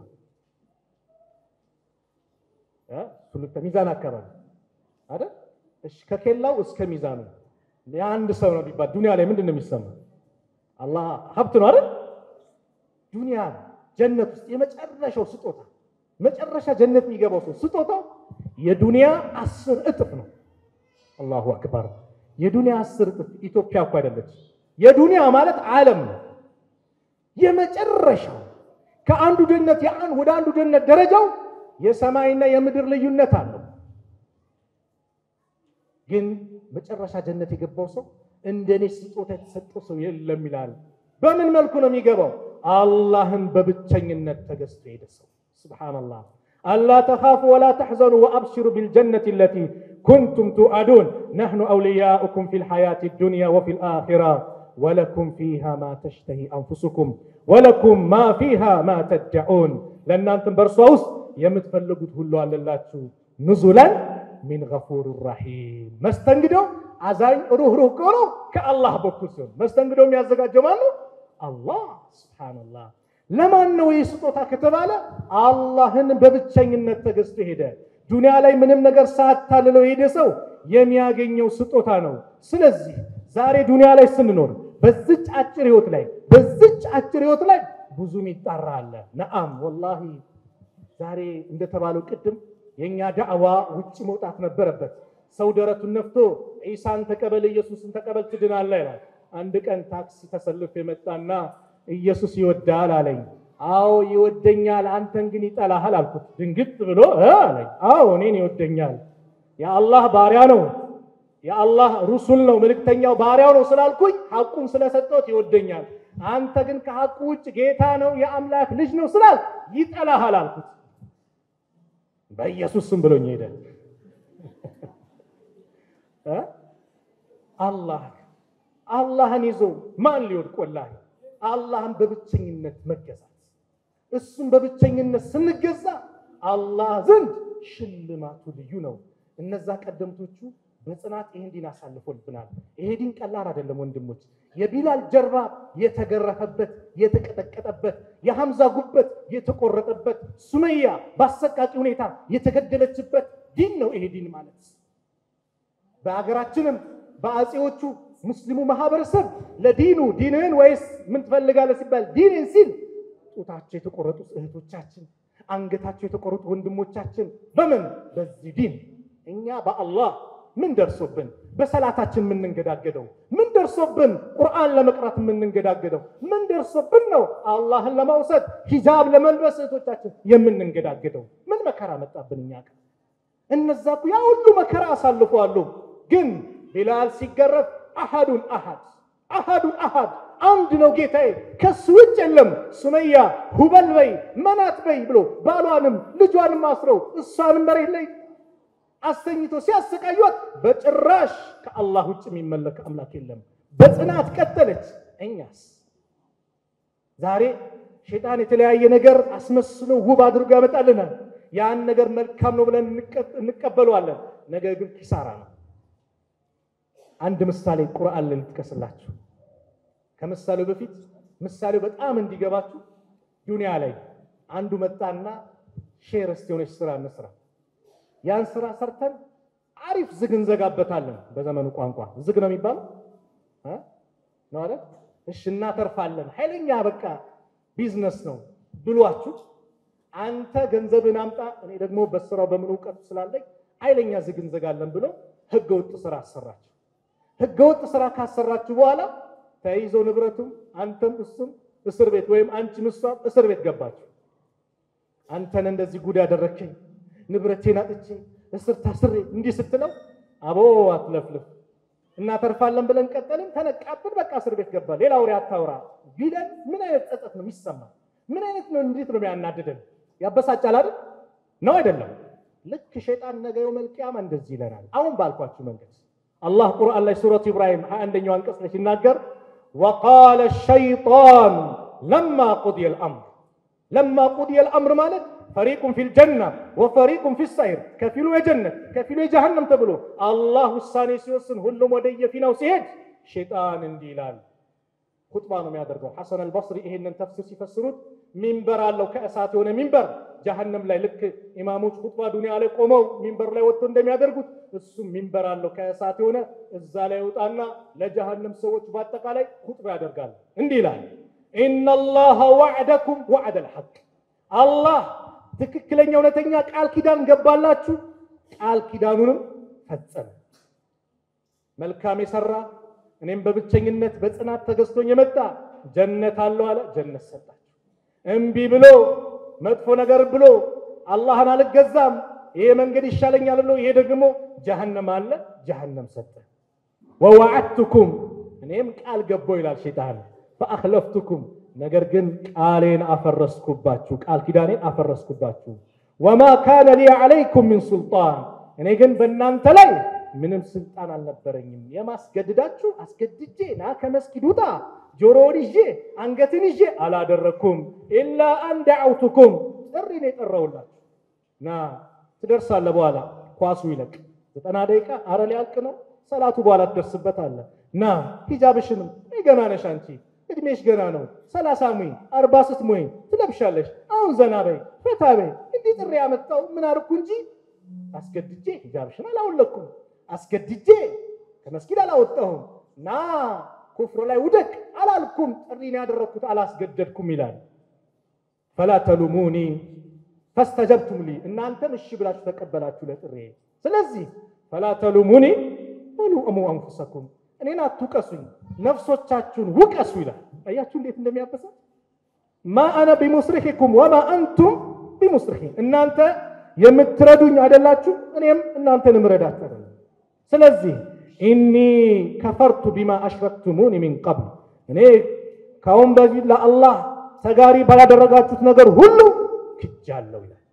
ሱሉተ ሚዛን አካባቢ አይደል እሺ ከኬላው እስከ ሚዛኑ ለአንድ ሰው ነው ቢባል ዱንያ ላይ ምንድነው የሚሰማው አላህ ሀብት ነው አይደል ዱንያ ጀነት ውስጥ የመጨረሻው ስጦታ መጨረሻ ጀነት የሚገባው ሰው ስጦታው የዱንያ 10 እጥፍ ነው አላሁ አክበር የዱንያ 10 እጥፍ ኢትዮጵያ እኮ አይደለች የዱንያ ማለት ዓለም ነው የመጨረሻው ከአንዱ ጀነት ወደ አንዱ ጀነት ደረጃው የሰማይና የምድር ልዩነት አለው ግን መጨረሻ ጀነት የገባው ሰው እንደኔ ስጦታ የተሰጠው ሰው የለም ይላል በምን መልኩ ነው የሚገባው አላህን በብቸኝነት ተገዝቶ ሄደሰው ሱብሃንአላህ አላ ተኻፉ ወላ ተሕዘኑ ወአብሽሩ ቢልጀነቲ التي كنتم توعدون نحن اولياؤكم في الحياه الدنيا وفي الاخره ولكم فيها ما تشتهي انفسكم ولكم ما فيها ما تدعون ለእናንተም በርሷ ውስጥ የምትፈልጉት ሁሉ አለላችሁ ንዙላን من غفور رحيم መስተንግዶ አዛኝ ሩህሩህ ቆሎ ከአላህ በኩል ነው መስተንግዶ የሚያዘጋጀው ማን ነው አላህ ሱብሃንአላህ ለማን ነው ይስጦታ ከተባለ አላህን በብቸኝነት ተገዝቶ ሄደ ዱንያ ላይ ምንም ነገር ሳታልለው ሄደ ሰው የሚያገኘው ስጦታ ነው ስለዚህ ዛሬ ዱንያ ላይ ስንኖር በዚች አጭር ህይወት ላይ ብዙ ሚጣራ አለ ነአም ወላሂ ዛሬ እንደተባለው ቅድም የኛ ዳዕዋ ውጭ መውጣት ነበረበት ሰው ደረቱን ነፍቶ ኢሳን ተቀበል ኢየሱስን ተቀበል ትድናለህ ይላል አንድ ቀን ታክሲ ተሰልፎ የመጣና ኢየሱስ ይወዳል አለኝ አው ይወደኛል አንተን ግን ይጠላሃል አልኩት ድንግጥ ብሎ አለኝ አው እኔን ይወደኛል የአላህ ባሪያ ነው የአላህ ረሱል ነው መልእክተኛው ባሪያው ነው ስላልኩኝ ሐቁን ስለሰጠሁት ይወደኛል አንተ ግን ከሐቁ ውጭ ጌታ ነው የአምላክ ልጅ ነው ስላል ይጠላሃል አልኩት በኢየሱስ ስም ብሎኝ ሄደ አላህን ይዞ ማን ሊወድቅ ወላሂ አላህን በብቸኝነት መገዛት እሱን በብቸኝነት ስንገዛ አላህ ዘንድ ሽልማቱ ልዩ ነው እነዛ ቀደምቶቹ በጽናት ይሄን ዲን አሳልፎልብናል ይሄ ዲን ቀላል አይደለም ወንድሞች የቢላል ጀርባ የተገረፈበት የተቀጠቀጠበት የሐምዛ ጉበት የተቆረጠበት ሱመያ ባሰቃቂ ሁኔታ የተገደለችበት ዲን ነው ይሄ ዲን ማለት በአገራችንም በአጼዎቹ ሙስሊሙ ማህበረሰብ ለዲኑ ዲንን ወይስ ምን ትፈልጋለህ ሲባል ዲንን ሲል ጡታቸው የተቆረጡ እህቶቻችን አንገታቸው የተቆረጡ ወንድሞቻችን በምን በዚህ ዲን እኛ በአላህ ምን ደርሶብን በሰላታችን ምን እንገዳገደው ምን ደርሶብን ቁርአን ለመቅራት ምን እንገዳገደው ምን ደርሶብን ነው አላህን ለማውሰድ ሂጃብ ለመልበስ እህቶቻችን የምንንገዳገደው ምን መከራ መጣብን እኛ እነዛ ያ ሁሉ መከራ አሳልፈዋል ግን ቢላል ሲገረፍ አሐዱን አሐድ አንድ ነው ጌታዬ ከሱ ውጭ የለም ሱመያ ሁበል በይ መናት በይ ብሎ ባሏንም ልጇንም አስረው እሷንም መሬት ላይ አስተኝቶ ሲያሰቃዩት በጭራሽ ከአላህ ውጭ የሚመለክ አምላክ የለም በጽናት ቀጠለች እኛስ ዛሬ ሸይጣን የተለያየ ነገር አስመስሎ ውብ አድርጎ ያመጣልናል ያን ነገር መልካም ነው ብለን እንቀበለዋለን ነገር ግን ኪሳራ ነው አንድ ምሳሌ ቁርአን ላይ ልጥቀስላችሁ ከመሳሌው በፊት ምሳሌው በጣም እንዲገባችሁ ዱንያ ላይ አንዱ መጣና ሼር እስቲሆነች ስራ እንስራ ያን ስራ ሰርተን አሪፍ ዝግ እንዘጋበታለን በዘመኑ ቋንቋ ዝግ ነው የሚባለው ነው አይደል እሺ እናተርፋለን ኃይለኛ በቃ ቢዝነስ ነው ብሏችሁ አንተ ገንዘብን አምጣ እኔ ደግሞ በስራው በምን ዕውቀት ስላለኝ ኃይለኛ ዝግ እንዘጋለን ብሎ ህገወጥ ስራ አሰራችሁ ህገወጥ ስራ ካሰራችሁ በኋላ ተይዞ ንብረቱም አንተም እሱም እስር ቤት ወይም አንቺ ምሷም እስር ቤት ገባችሁ አንተን እንደዚህ ጉድ ያደረከኝ ንብረቴን አጥቼ እስር ታስሬ እንዲህ ስትለው አቦ አትለፍልፍ እናተርፋለን ብለን ቀጠልን ተነቃብን በቃ እስር ቤት ገባ ሌላ ወሬ አታውራ ቢለን ምን አይነት ጸጸት ነው የሚሰማ ምን አይነት ነው እንዴት ነው የሚያናድደን ያበሳጫል አይደል ነው አይደለም ልክ ሸይጣን ነገ የውመል ቂያማ እንደዚህ ይለናል አሁን ባልኳችሁ መንገድ አላህ ቁርአን ላይ ሱረቱ ኢብራሂም 21ኛው አንቀጽ ላይ ሲናገር وقال الشيطان لما قضي الامر ማለት فريق في الجنه وفريق في السعير كفيل الجنه كفيل جهنم ተብሎ አላህ ውሳኔ ሲወስን ሁሉም ወደየ ፊናው ሲሄድ ሸይጣን እንዲላል ኹጥባ ነው የሚያደርገው ሐሰን አልበስሪ ይሄንን ተፍሲር ሲፈስሩት ሚንበር አለው ከእሳት የሆነ ሚንበር ጀሃነም ላይ ልክ ኢማሞች ኹጥባ ዱንያ ላይ ቆመው ሚንበር ላይ ወጥቶ እንደሚያደርጉት እሱ ሚንበር አለው ከእሳት የሆነ እዛ ላይ ወጣና ለጀሃነም ሰዎች በአጠቃላይ ኹጥባ ያደርጋል እንዲህ ይላል ኢነላህ ወዐደኩም ወዐደል ሐቅ አላህ ትክክለኛ እውነተኛ ቃል ኪዳን ገባላችሁ ቃል ኪዳኑንም ፈጸመ መልካም የሰራ እኔም በብቸኝነት በጽናት ተገዝቶኝ የመጣ ጀነት አለው አለ ጀነት ሰጣችሁ እምቢ ብሎ መጥፎ ነገር ብሎ አላህን አልገዛም ይሄ መንገድ ይሻለኛል ብሎ ይሄ ደግሞ ጀሃነም አለ ጀሃነም ሰጠ ወወዐድቱኩም እኔም ቃል ገባው ይላል ሸይጣን فأخلفتكم ነገር ግን ቃሌን አፈረስኩባችሁ ቃል ኪዳኔን አፈረስኩባችሁ وما كان لي عليكم من سلطان እኔ ግን በእናንተ ላይ ምንም ስልጣን አልነበረኝም የማስገድዳችሁ አስገድጄ ና ከመስጊድ ውጣ ጆሮውን ይዤ አንገትን ይዤ አላደረኩም ኢላ አን ደዐውቱኩም ጥሪን የጠራውላችሁ ና ትደርሳለህ በኋላ ኳሱ ይለቅ 90 ደቂቃ አረ ሊያልቅ ነው ሰላቱ በኋላ ትደርስበታለህ ና ሂጃብሽንም ገና ነሽ አንቺ እድሜሽ ገና ነው 30 ሙይ 40 ስትሞይ ትለብሻለሽ አሁን ዘና በይ ፈታ በይ እንዲህ ጥሪ ያመጣው ምን አርኩ እንጂ አስገድጄ ሂጃብሽን አላወለኩም አስገድጄ ከመስጊድ አላወጣሁም ና ኩፍሩ ላይ ውደቅ አላልኩም ጥሪን ያደረኩት አላስገደድኩም ይላል فلا تلوموني فاستجبتم لي እናንተም እሺ ብላችሁ ተቀበላችሁ ለጥሪ ስለዚህ فلا تلوموني ولوموا انفسكم እኔን አትውቀሱኝ ነፍሶቻችሁን ውቀሱ ይላል አያችሁ እንዴት እንደሚያበሳ ما انا بمصرخكم وما انتم بمصرخي እናንተ የምትረዱኝ አይደላችሁ እኔም እናንተን ምረዳችሁ አይደለም ስለዚህ ኢኒ ከፈርቱ ቢማ አሽረክቱሙኒ ሚን ቀብል እኔ ካሁን በፊት ለአላህ ተጋሪ ባላደረጋችሁት ነገር ሁሉ ክጃለሁ ይላል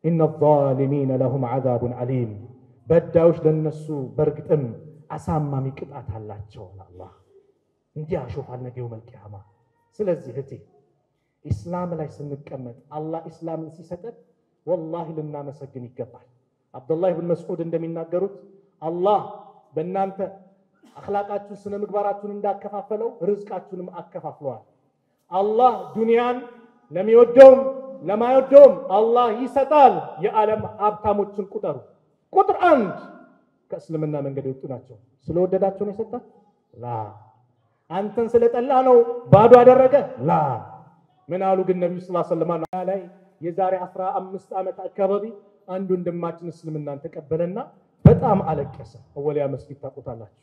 ኢነ الظالمين لهم عذاب عليم በዳዮች ለነሱ በርግጥም አሳማሚ ቅጣት አላቸው አላህ እንዲህ አሾፋል ነገው መልቂያማ ስለዚህ እህቴ ኢስላም ላይ ስንቀመጥ አላህ ኢስላምን ሲሰጠን والله ልናመሰግን ይገባል አብዱላህ ኢብኑ መስዑድ እንደሚናገሩት አላህ በእናንተ አኽላቃችሁን ስነ ምግባራችሁን እንዳከፋፈለው ርዝቃችሁንም አከፋፍሏል አላህ ዱንያን ለሚወደውም ለማይወደውም አላህ ይሰጣል የዓለም ሀብታሞችን ቁጥር 1 ከእስልምና መንገድ የወጡ ናቸው ስለወደዳቸው ነው የሰጣ ላ አንተን ስለጠላ ነው ባዶ አደረገ ላ ምን አሉ ግን ነብዩ ሰለላሁ ዐለይሂ ወሰለም ላይ የዛሬ 15 ዓመት አካባቢ አንዱ እንደማችን እስልምናን ተቀበለና በጣም አለቀሰ ወሊያ መስጊድ ታቆታላችሁ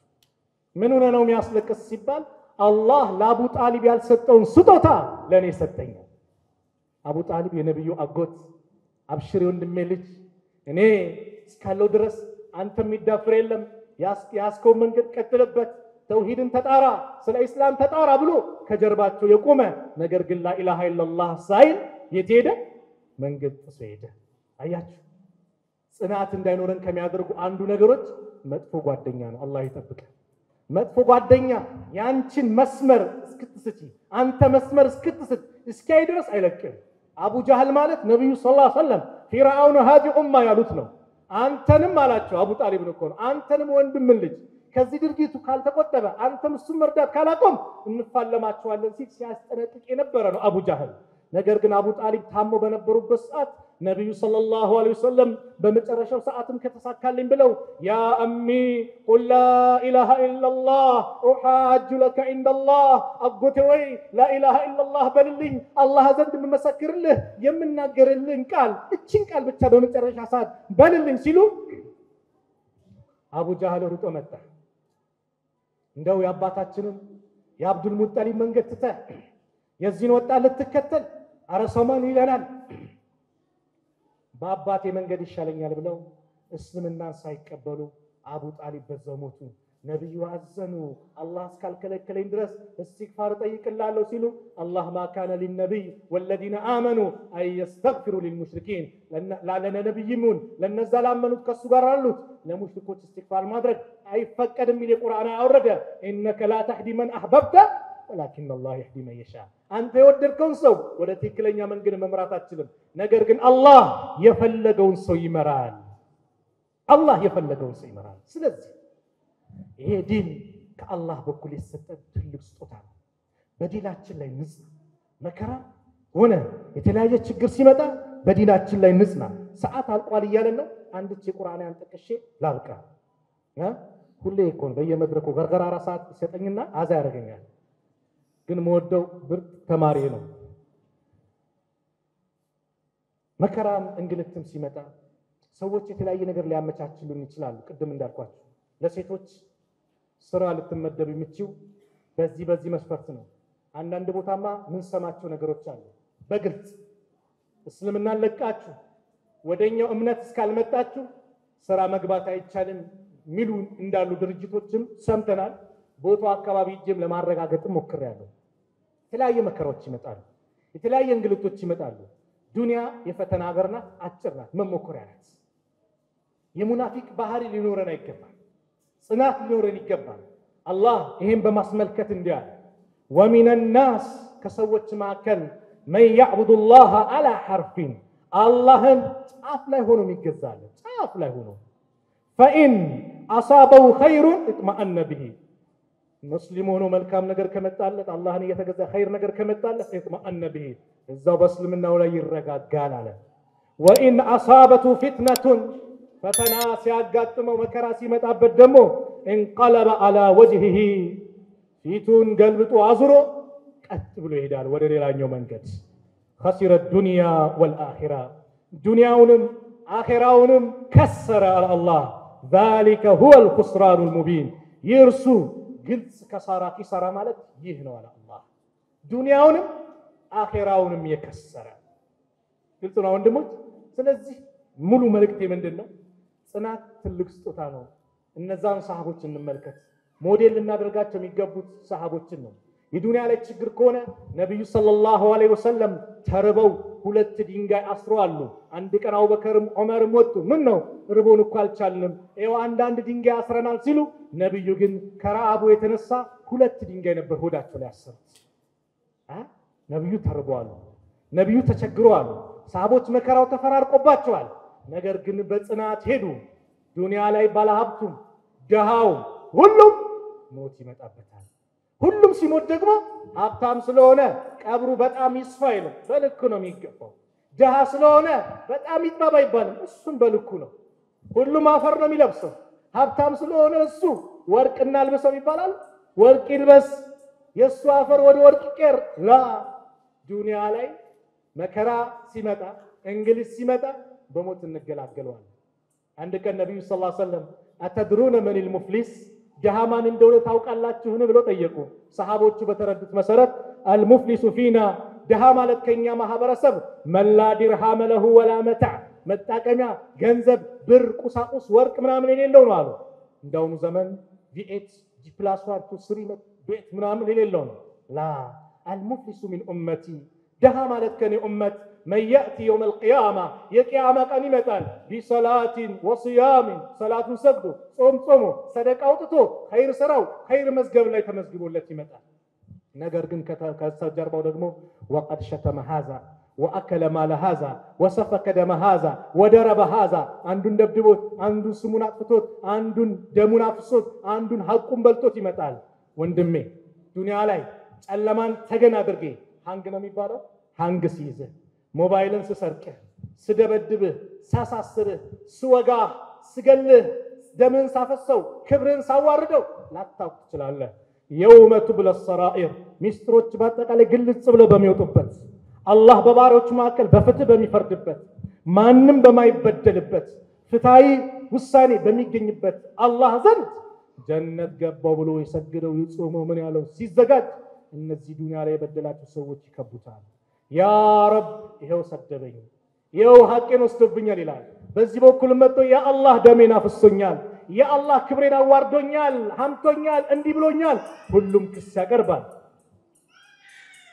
ምን ሆነ ነው የሚያስለቅስ ሲባል አላህ ለአቡ ጣሊብ ያልሰጠውን ስጦታ ለኔ ሰጠኝ አቡ ጣሊብ የነብዩ አጎት አብሽሪ ወንድሜ ልጅ እኔ እስካለው ድረስ አንተ የሚዳፍር የለም ያስከው መንገድ ቀጥልበት ተውሂድን ተጣራ ስለ እስላም ተጣራ ብሎ ከጀርባቸው የቆመ ነገር ግን ላ ኢላሃ ኢላላህ ሳይል የትሄደ መንገድ ጥሶ ሄደ አያችሁ ጽናት እንዳይኖረን ከሚያደርጉ አንዱ ነገሮች መጥፎ ጓደኛ ነው አላህ ይጠብቀን መጥፎ ጓደኛ ያንቺን መስመር እስክትስቲ አንተ መስመር እስክትስት እስካይ ድረስ አይለቅም አቡ ጃህል ማለት ነብዩ ሰለላሁ ዐለይሂ ወሰለም ፊርዓውን ሃዲ ኡማ ያሉት ነው አንተንም አላቸው አቡ ጣሊብ ነው አንተንም ወንድም ልጅ ከዚህ ድርጊቱ ካልተቆጠበ አንተም እሱን መርዳት ካላቆም እንፋለማቸዋለን ሲል ሲያስጠነቅቅ የነበረ ነው አቡ ጃህል ነገር ግን አቡ ጣሊብ ታሞ በነበሩበት ሰዓት ነብዩ ሰለላሁ ዐለይሂ ወሰለም በመጨረሻው ሰዓትም ከተሳካልኝ ብለው ያ አሚ ቁል ላ ኢላሃ ኢላላህ ኡሐጅ ለከ ኢንደላህ አጎቴ ወይ ላ ኢላሃ ኢላላህ በልልኝ አላህ ዘንድ መመስክርልህ የምናገርልኝ ቃል እቺን ቃል ብቻ በመጨረሻ ሰዓት በልልኝ ሲሉ አቡ ጃህል ሩጦ መጣ እንደው ያባታችንን የአብዱል ሙጠሊብ መንገድ ተተ የዚህን ወጣ ልትከተል አረሰማን ይለናል በአባቴ መንገድ ይሻለኛል ብለው እስልምናን ሳይቀበሉ አቡ ጣሊብ በዛው ሞቱ ነብዩ አዘኑ አላህ እስካልከለከለኝ ድረስ እስትግፋር ጠይቅላለሁ ሲሉ አላህ ما كان للنبي والذين آمنوا أن يستغفروا للمشركين ለነ ነብይሙን ለነዛ ላመኑት ከሱ ጋር አሉት ለሙሽሪኮች እስትግፋር ማድረግ አይፈቀድም የሚል ቁርአን አወረደ إنك لا تهدي من أحببت ولكن الله يهدي من يشاء አንተ የወደድከውን ሰው ወደ ትክክለኛ መንገድ መምራት አትችልም ነገር ግን አላህ የፈለገውን ሰው ይመራል አላህ የፈለገውን ሰው ይመራል ስለዚህ ይሄ ዲን ከአላህ በኩል የተሰጠ ትልቅ ስጦታ ነው። በዲናችን ላይ ንጽና። መከራ ሆነ የተለያየ ችግር ሲመጣ በዲናችን ላይ ንጽና። ሰዓት አልቋል እያለን ነው። አንድች የቁርአን አንጠቅሼ ላብቃ። ሁሌ እኮ በየመድረኩ ገርገራራ ሰዓት ሲሰጠኝና አዛ ያደርገኛል። ግን መወደው ብርቅ ተማሪ ነው። መከራም እንግልትም ሲመጣ ሰዎች የተለያየ ነገር ሊያመቻችሉን ይችላሉ። ቅድም እንዳልኳችሁ ለሴቶች ስራ ልትመደብ የምትችው በዚህ መስፈርት ነው። አንዳንድ ቦታማ ምን ሰማቸው ነገሮች አሉ። በግልጽ እስልምናን ለቃችሁ ወደኛው እምነት እስካልመጣችሁ ስራ መግባት አይቻልም ሚሉ እንዳሉ ድርጅቶችም ሰምተናል። ቦታው አካባቢ ሄጄም ለማረጋገጥ ሞክሬያለሁ። የተለያየ መከራዎች ይመጣሉ። የተለያየ እንግልቶች ይመጣሉ። ዱንያ የፈተና ሀገር ናት፣ አጭር ናት፣ መሞከሪያ ናት። የሙናፊቅ ባህሪ ሊኖረን አይገባም። ጽናት ሊኖረን ይገባል። አላህ ይሄን በማስመልከት እንዲህ አለ፣ ወሚነ ናስ ከሰዎች መካከል መን ያዕቡዱ ላህ አላ ሐርፊን አላህን ጫፍ ላይ ሆኖ የሚገዛል። ጫፍ ላይ ሆኖ ፈኢን አሳበው ኸይሩን እጥመአነ ብሂ ሙስሊም ሆኖ መልካም ነገር ከመጣለት አላህን እየተገዛ ኸይር ነገር ከመጣለት እጥመአነ ብሂ እዛው በእስልምናው ላይ ይረጋጋል አለ። ወኢን አሳበቱ ፊትነቱን ፈተና ሲያጋጥመው መከራ ሲመጣበት ደግሞ እንቀለበ አላ ወጅሂሂ ፊቱን ገልብጦ አዙሮ ቀጥ ብሎ ይሄዳል ወደ ሌላኛው መንገድ። خسر الدنيا والآخرة دنياونم آخراونم كسر على الله ذلك هو الخسران المبين يرسو قلت كسارة مالت يهنو على الله دنياونم آخراونم يكسر قلت له وندمت سلزي ملو ملكتي من دنا صنات تلك ستوتانو እነዛን ሰሃቦችን እንመልከት። ሞዴል እናደርጋቸው የሚገቡት ሰሃቦችን ነው። የዱንያ ላይ ችግር ከሆነ ነብዩ ሰለላሁ ዐለይሂ ወሰለም ተርበው ሁለት ድንጋይ አስረዋል። አንድ ቀን አቡበከርም ዑመርም ወጡ። ምን ነው ርቦን እኮ አልቻልንም፣ ይኸው አንድ ድንጋይ አስረናል ሲሉ ነብዩ ግን ከረአቡ የተነሳ ሁለት ድንጋይ ነበር ሆዳቸው ላይ ያሰሩት። ነብዩ ተርበዋል፣ ነብዩ ተቸግረዋል፣ ሰሃቦች መከራው ተፈራርቆባቸዋል። ነገር ግን በጽናት ሄዱ። ዱንያ ላይ ባለሀብቱም ደሃው ሁሉም ሞት ይመጣበታል። ሁሉም ሲሞት ደግሞ ሀብታም ስለሆነ ቀብሩ በጣም ይስፋ ይላል፣ በልኩ ነው የሚገባው። ደሃ ስለሆነ በጣም ይጥባብ አይባልም፣ እሱም በልኩ ነው። ሁሉም አፈር ነው የሚለብሰው። ሀብታም ስለሆነ እሱ ወርቅና ልብሰው ይባላል፣ ወርቅ ይልበስ፣ የሱ አፈር ወደ ወርቅ ይቀር። ላ ዱንያ ላይ መከራ ሲመጣ እንግሊዝ ሲመጣ በሞት እንገላገለዋለን። عند كان النبي صلى الله عليه وسلم أتدرون من المفلس جهامان الدولة توقعلاته هنا بلو تيقو صحابوቹ በተረዱት መሰረት المفلس فينا جهامالت ከኛ ማህበረሰብ من لا درهم له ولا متاع መጣቀሚያ ገንዘብ ብር ቁሳቁስ ወርቅ ምናምን የሌለው ነው አሉ። እንዳውኑ ዘመን V8 G+1 ቤት ምናምን የሌለው ነው። لا المفلس من أمتي جهامالت ከኔ ኡመት من يأتي يوم القيامة يقيامة قنيمتان بصلاة وصيام صلاة سجدو صوم صدقة وتتو خير سراو خير مزقب لا يتمزقبوا التي متان نقر قن كتجربة ودقمو وقد شتم هذا وأكل مال هذا وسفك دم هذا ودرب هذا عندن دبدبوت عندن سمونات فتوت عندن دمونات فسوت عندن حقم بلتوت متان وندمي دنيا علي ألمان تجنا درجي هنگنا ميبارو هنگ سيزه موبايلن سسرقه سدبدبه ساساسره سوغا سገله ደምን ሳፈሰው ክብርን ሳዋርደው ላታውቅ ትችላለህ። يوم تبلى السرائر ሚስጥሮች በአጠቃላይ ግልጽ ብለው በሚወጡበት አላህ በባሮቹ መካከል በፍትህ በሚፈርድበት ማንንም በማይበደልበት ፍትሃዊ ውሳኔ በሚገኝበት አላህ ዘንድ ጀነት ገባው ብሎ የሰገደው ይጾመው ምን ያለው ሲዘጋጅ እነዚህ ዱንያ ላይ የበደላቸው ሰዎች ይከቡታል። يا رب ይሄው ሰደበኝ ይሄው ሐቄን ወስዶብኛል ይላል። በዚህ በኩል መጥቶ ያ አላህ ደሜን አፍሶኛል፣ ያ አላህ ክብሬን አዋርዶኛል፣ ሐምቶኛል፣ እንዲህ ብሎኛል። ሁሉም ክስ ያቀርባል።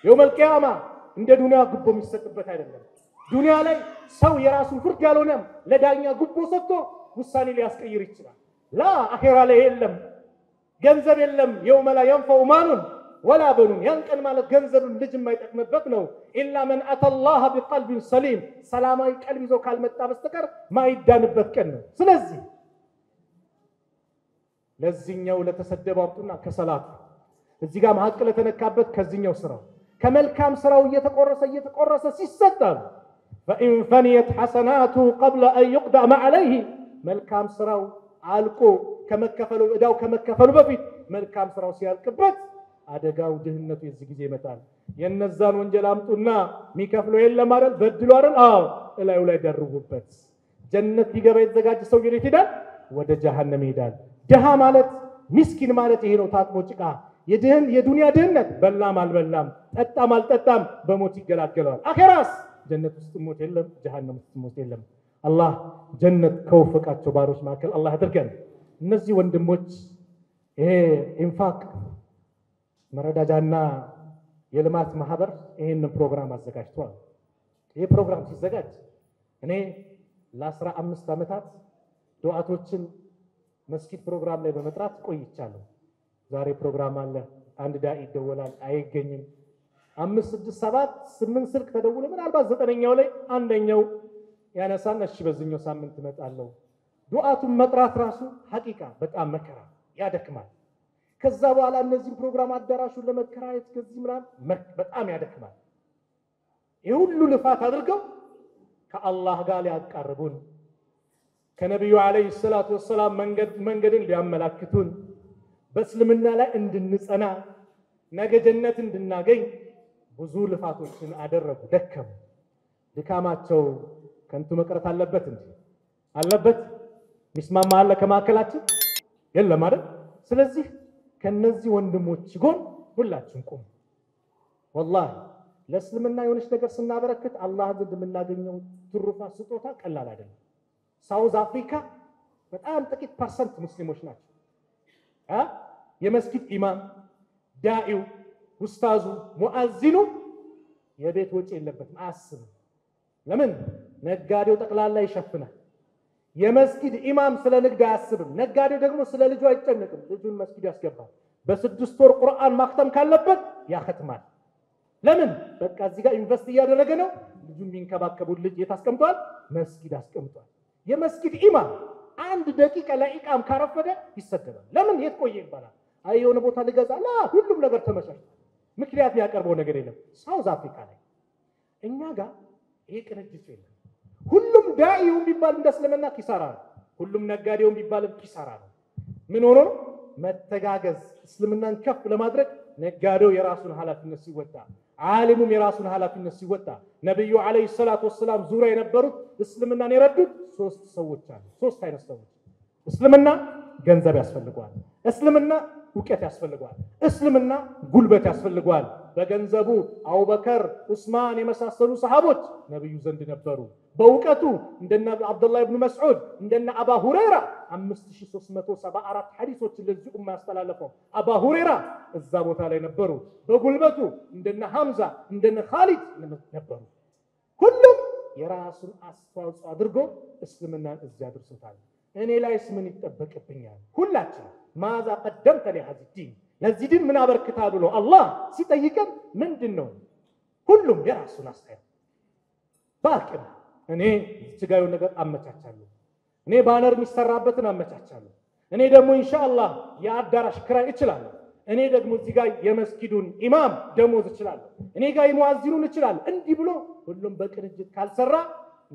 يوم القيامة እንደ ዱንያ ጉቦ የሚሰጥበት አይደለም። ዱንያ ላይ ሰው የራሱን ፍርድ ያልሆነ ለዳኛ ጉቦ ሰጥቶ ውሳኔ ሊያስቀይር ይችላል። ላ አኺራ ላይ የለም፣ ገንዘብ የለም። يوم لا ينفع مال ولا بنون ينقل مالك ገንዘብ ልጅ የማይጠቅምበት ነው። إلا من أتى الله بقلب سليم ሰላማዊ ቀልብ ይዞ ካልመጣ በስተቀር ማይዳንበት ቀን ነው። ስለዚህ ለዚህኛው ለተሰደበው አምጡና ከሰላቱ እዚህ ጋር ማሐቅ ለተነካበት ከዚህኛው ስራው ከመልካም ስራው እየተቆረሰ ሲሰጣል فإن فنيت حسناته قبل أن يقدم عليه መልካም ስራው አልቆ ከመከፈሉ እዳው ከመከፈሉ በፊት መልካም ስራው ሲያልቅበት አደጋው ድህነቱ የዚህ ጊዜ ይመጣል የነዛን ወንጀል አምጡና ሚከፍለው የለም አይደል በድሉ አይደል አዎ እላዩ ላይ ደርቡበት ጀነት ሊገባ የተዘጋጀ ሰው ይሄድ ይሄዳል ወደ ጀሃነም ይሄዳል ደሃ ማለት ምስኪን ማለት ይሄ ነው ታጥቦ ጭቃ የዱንያ ድህነት በላም አልበላም ጠጣም አልጠጣም በሞት ይገላገላል አኺራስ ጀነት ውስጥ ሞት የለም ጀሃነም ውስጥ ሞት የለም አላህ ጀነት ከወፈቃቸው ባሮች ማከል አላህ አድርገን እነዚህ ወንድሞች ይሄ ኢንፋቅ መረዳጃና የልማት ማህበር ይሄን ፕሮግራም አዘጋጅቷል ይሄ ፕሮግራም ሲዘጋጅ እኔ ለ15 አመታት ዱዓቶችን መስጊድ ፕሮግራም ላይ በመጥራት ቆይቻለሁ ዛሬ ፕሮግራም አለ አንድ ዳኢ ይደወላል አይገኝም 5 6 7 8 ስልክ ተደውሎ ምናልባት 9ኛው ላይ አንደኛው ያነሳና እሺ በዚህኛው ሳምንት እመጣለሁ ዱዓቱን መጥራት ራሱ ሐቂቃ በጣም መከራ ያደክማል ከዛ በኋላ እነዚህ ፕሮግራም አዳራሹን ለመከራየት ከዚህ ምናምን በጣም ያደክማል የሁሉ ልፋት አድርገው ከአላህ ጋር ሊያቀርቡን ከነብዩ አለይሂ ሰላቱ ወሰለም መንገድን ሊያመላክቱን በእስልምና ላይ እንድንጸና ነገ ጀነት እንድናገኝ ብዙ ልፋቶችን አደረጉ ደከሙ ድካማቸው ከንቱ መቅረት አለበት እንዴ አለበት ሚስማማ አለ ከማከላችን የለም አይደል ስለዚህ ከነዚህ ወንድሞች ጎን ሁላችን ቆም والله ለእስልምና የሆነች ነገር ስናበረክት አላህ ዘንድ የምናገኘው ትሩፋት ስጦታ ቀላል አይደለም ሳውዝ አፍሪካ በጣም ጥቂት ፐርሰንት ሙስሊሞች ናቸው የመስጊድ ኢማም ዳኢው ኡስታዙ ሙአዚኑ የቤት ወጪ የለበትም አስብ ለምን ነጋዴው ጠቅላላ ይሸፍናል የመስጊድ ኢማም ስለ ንግድ አያስብም ነጋዴው ደግሞ ስለ ልጁ አይጨነቅም ልጁን መስጊድ ያስገባል በ6 ወር ቁርአን ማክተም ካለበት ያختማል ለምን በቃ እዚህ ጋር ኢንቨስት እያደረገ ነው ልጁን የሚንከባከቡ ልጅ የታስቀምጧል መስጊድ አስቀምጧል የመስጊድ ኢማም አንድ ደቂቃ ለኢቃም ካረፈደ ይሰደባል ለምን የት ቆየ ይባላል አይዮነ ቦታ ልገዛላ ሁሉም ነገር ተመቻችቷል ምክንያት ያቀርበው ነገር የለም ሳውዝ አፍሪካ ላይ እኛ ጋር ይሄ ቅንጅት የለም ሁሉም ዳኢው ቢባል እንደስለመና ኪሳራ ነው ሁሉም ነጋዴው ቢባል ኪሳራ ነው ምን ሆኖ መተጋገዝ እስልምናን ከፍ ለማድረግ ነጋዴው የራሱን ኃላፊነት ሲወጣ ዓሊሙም የራሱን ኃላፊነት ሲወጣ ነብዩ አለይሂ ሰላቱ ወሰለም ዙሪያ የነበሩት እስልምናን የረዱት 3 ሰዎች አሉ 3 አይነት ሰዎች እስልምና ገንዘብ ያስፈልጋል እስልምና ውቀት ያስፈልጋል እስልምና ጉልበት ያስፈልጋል በገንዘቡ አቡበከር ዑስማን የመሳሰሉ ሰሃቦች ነብዩ ዘንድ ነበሩ በውቀቱ እንደነ አብዱላህ ኢብኑ መስዑድ እንደነ አባ ሁረይራ 5374 ሐዲሶችን ለዚህ ኡማ ያስተላለፈው አባ ሁረይራ እዛ ቦታ ላይ ነበሩ በጉልበቱ እንደነ ሐምዛ እንደነ ኻሊድ ነበሩ ሁሉም የራሱን አስተዋጽኦ አድርጎ እስልምናን እዚያ አድርሶታል እኔ ላይስ ምን ይጠበቅብኛል ሁላችን ماذا قدمت لهذا الدين ለዚህ ዲን ምን አበርክታል ብሎ አላህ ሲጠይቀን ምንድነው ሁሉም የራሱን አስተያየት ባክም እኔ እጅጋዩ ነገር አመቻቻለሁ እኔ ባነር የሚሰራበትን አመቻቻለሁ እኔ ደግሞ ኢንሻአላህ የአዳራሽ ክራይ እችላለሁ እኔ ደግሞ እዚህ ጋር የመስጊዱን ኢማም ደሞዝ እችላለሁ እኔ ጋር ሙአዚኑን እችላለሁ እንዲህ ብሎ ሁሉም በቅንጅት ካልሰራ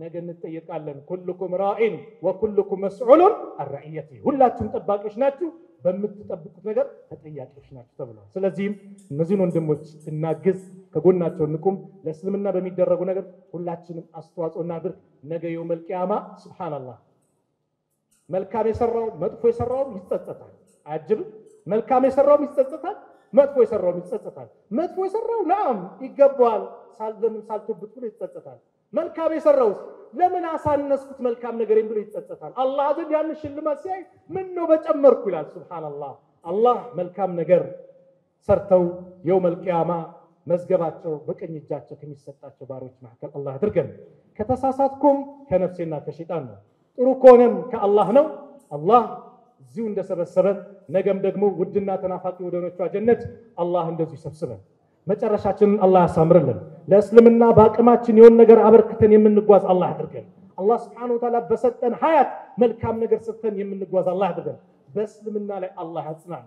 ነገ እንጠየቃለን ኩልኩም ራኢን ወኩልኩም መስዑሉን አርኢየቲ ሁላችሁም ጠባቂዎች ናችሁ በምትጠብቁት ነገር ተጠያቂዎች ናችሁ ተብሏል ስለዚህ እነዚህን ወንድሞች እናግዝ ከጎናቸው እንቁም ለእስልምና በሚደረጉ ነገር ሁላችንም አስተዋጽኦ እናድርግ ነገ የውመል ቂያማ ሱብሃንአላህ መልካም የሰራው መጥፎ የሰራው ይጸጸታል አጅብ መልካም የሰራው ይጸጸታል መጥፎ የሰራው ይጸጸታል መጥፎ የሰራው ናም ይገባዋል ሳልተብት ብሎ ይጸጸታል መልካም የሰራው ለምን አሳነስኩት መልካም ነገር ብሎ ይጸጸታል አላህ ዘንድ ያን ሽልማት ሲያይ ምን ነው በጨመርኩ ይላል ሱብሃንአላህ አላህ መልካም ነገር ሰርተው የውመል ቂያማ መዝገባቸው በቀኝ እጃቸው ከሚሰጣቸው ባሮች መካከል አላህ አድርገን ከተሳሳትኩም ከነፍሴና ከሸይጣን ነው ጥሩ ከሆነም ከአላህ ነው አላህ እዚሁ እንደሰበሰበን ነገም ደግሞ ውድና ተናፋቂ ወደኖቿ ጀነት አላህ እንደዚህ ሰብስበን መጨረሻችንን አላህ ያሳምርልን ለእስልምና ባቅማችን የሆነ ነገር አበርክተን የምንጓዝ አላህ አድርገን አላህ Subhanahu Wa Ta'ala በሰጠን ሀያት መልካም ነገር ሰጥተን የምንጓዝ አላህ አድርገን በእስልምና ላይ አላህ ያጽናል።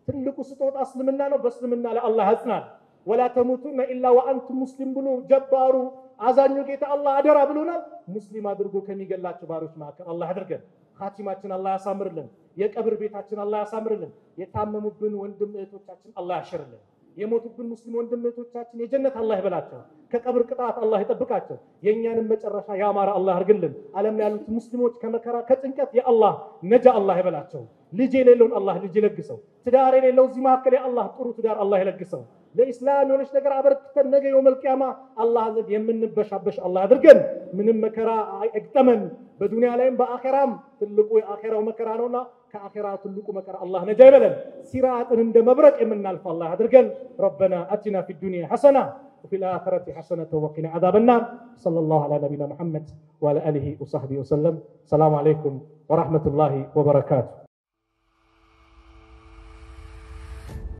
ትልቁ ስጦታ እስልምና ነው። በእስልምና ላይ አላህ ያጽናል። ወላ ተሙቱነ ኢላ ወአንቱም ሙስሊም ብሎ ጀባሩ አዛኙ ጌታ አላህ አደራ ብሎናል። ሙስሊም አድርጎ ከሚገላቸው ባሮች መካከል አላህ አድርገን። ኻቲማችን አላህ ያሳምርልን። የቀብር ቤታችን አላህ ያሳምርልን። የታመሙብን ወንድም እህቶቻችን አላህ ያሽርልን። የሞቱብን ሙስሊም ወንድም እህቶቻችን የጀነት አላህ ይበላቸው። ከቀብር ቅጣት አላህ ይጠብቃቸው። የእኛንም መጨረሻ ያማረ አላህ አድርግልን። ዓለም ላይ ያሉት ሙስሊሞች ከመከራ ከጭንቀት የአላህ ነጃ አላህ ይበላቸው። ልጅ የሌለውን አላህ ልጅ ይለግሰው። ትዳር የሌለው እዚህ መካከል የአላህ ጥሩ ትዳር አላህ ይለግሰው። ለኢስላም የሆነች ነገር አበርክተን ነገ የውመል ቂያማ አላህ ዘንድ የምንበሻበሽ አላህ አድርገን። ምንም መከራ አይግጠመን በዱንያ ላይም በአኺራም። ትልቁ የአኺራው መከራ ነውና ከአኺራ ትልቁ መከራ አላህ ነጃ ይበለን። ሲራጥን እንደ መብረቅ የምናልፍ አላህ አድርገን። ረበና አቲና ፊ ዱንያ ሐሰና وفي الآخرة حسنة وقنا عذاب النار. صلى الله على نبينا محمد وعلى آله وصحبه وسلم. السلام عليكم ورحمة الله وبركاته.